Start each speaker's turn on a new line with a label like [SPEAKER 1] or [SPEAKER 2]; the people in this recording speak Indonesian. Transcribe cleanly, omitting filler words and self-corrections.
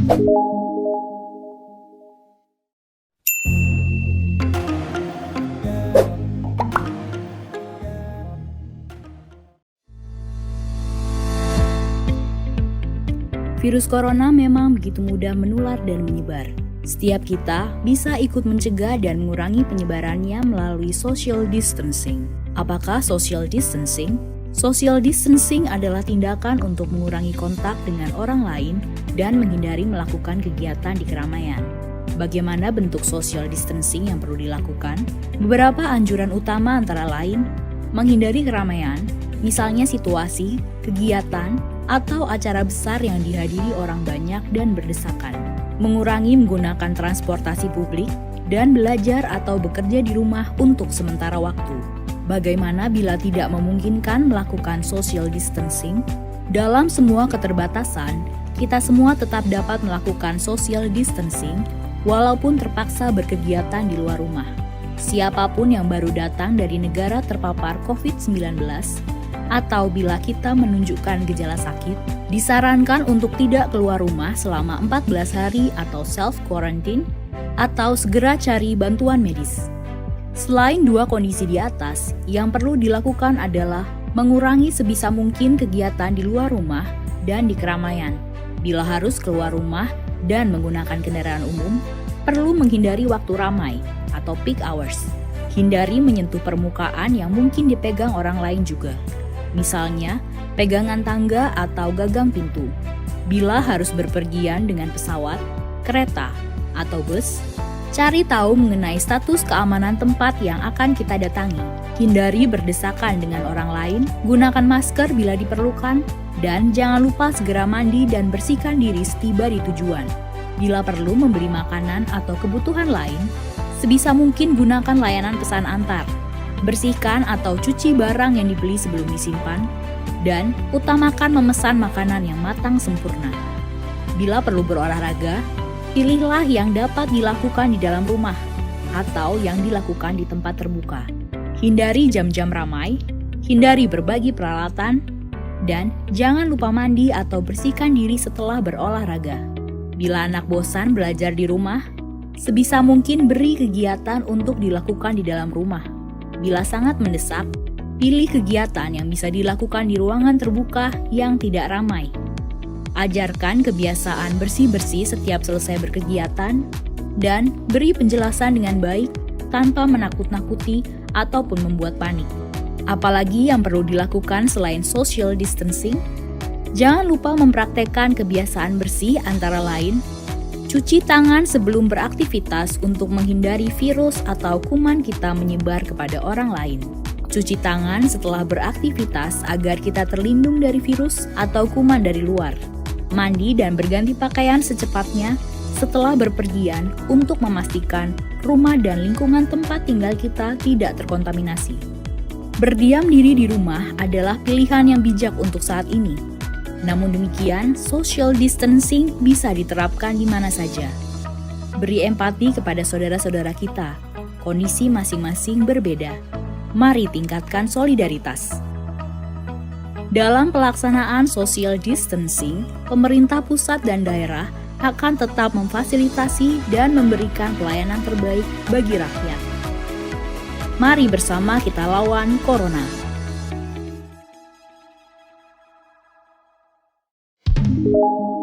[SPEAKER 1] Virus corona memang begitu mudah menular dan menyebar. Setiap kita bisa ikut mencegah dan mengurangi penyebarannya melalui social distancing. Apakah social distancing? Social distancing adalah tindakan untuk mengurangi kontak dengan orang lain dan menghindari melakukan kegiatan di keramaian. Bagaimana bentuk social distancing yang perlu dilakukan? Beberapa anjuran utama antara lain, menghindari keramaian, misalnya situasi, kegiatan, atau acara besar yang dihadiri orang banyak dan berdesakan. Mengurangi menggunakan transportasi publik dan belajar atau bekerja di rumah untuk sementara waktu. Bagaimana bila tidak memungkinkan melakukan social distancing? Dalam semua keterbatasan, kita semua tetap dapat melakukan social distancing walaupun terpaksa berkegiatan di luar rumah. Siapapun yang baru datang dari negara terpapar COVID-19 atau bila kita menunjukkan gejala sakit, disarankan untuk tidak keluar rumah selama 14 hari atau self-quarantine atau segera cari bantuan medis. Selain dua kondisi di atas, yang perlu dilakukan adalah mengurangi sebisa mungkin kegiatan di luar rumah dan di keramaian. Bila harus keluar rumah dan menggunakan kendaraan umum, perlu menghindari waktu ramai atau peak hours. Hindari menyentuh permukaan yang mungkin dipegang orang lain juga. Misalnya, pegangan tangga atau gagang pintu. Bila harus berpergian dengan pesawat, kereta, atau bus, cari tahu mengenai status keamanan tempat yang akan kita datangi. Hindari berdesakan dengan orang lain, gunakan masker bila diperlukan, dan jangan lupa segera mandi dan bersihkan diri setiba di tujuan. Bila perlu membeli makanan atau kebutuhan lain, sebisa mungkin gunakan layanan pesan antar. Bersihkan atau cuci barang yang dibeli sebelum disimpan, dan utamakan memesan makanan yang matang sempurna. Bila perlu berolahraga, pilihlah yang dapat dilakukan di dalam rumah atau yang dilakukan di tempat terbuka. Hindari jam-jam ramai, hindari berbagi peralatan, dan jangan lupa mandi atau bersihkan diri setelah berolahraga. Bila anak bosan belajar di rumah, sebisa mungkin beri kegiatan untuk dilakukan di dalam rumah. Bila sangat mendesak, pilih kegiatan yang bisa dilakukan di ruangan terbuka yang tidak ramai. Ajarkan kebiasaan bersih-bersih setiap selesai berkegiatan, dan beri penjelasan dengan baik tanpa menakut-nakuti ataupun membuat panik. Apalagi yang perlu dilakukan selain social distancing, jangan lupa mempraktekkan kebiasaan bersih antara lain, cuci tangan sebelum beraktivitas untuk menghindari virus atau kuman kita menyebar kepada orang lain. Cuci tangan setelah beraktivitas agar kita terlindung dari virus atau kuman dari luar. Mandi dan berganti pakaian secepatnya setelah berpergian untuk memastikan rumah dan lingkungan tempat tinggal kita tidak terkontaminasi. Berdiam diri di rumah adalah pilihan yang bijak untuk saat ini. Namun demikian, social distancing bisa diterapkan di mana saja. Beri empati kepada saudara-saudara kita. Kondisi masing-masing berbeda. Mari tingkatkan solidaritas. Dalam pelaksanaan social distancing, pemerintah pusat dan daerah akan tetap memfasilitasi dan memberikan pelayanan terbaik bagi rakyat. Mari bersama kita lawan corona.
[SPEAKER 2] Thank you.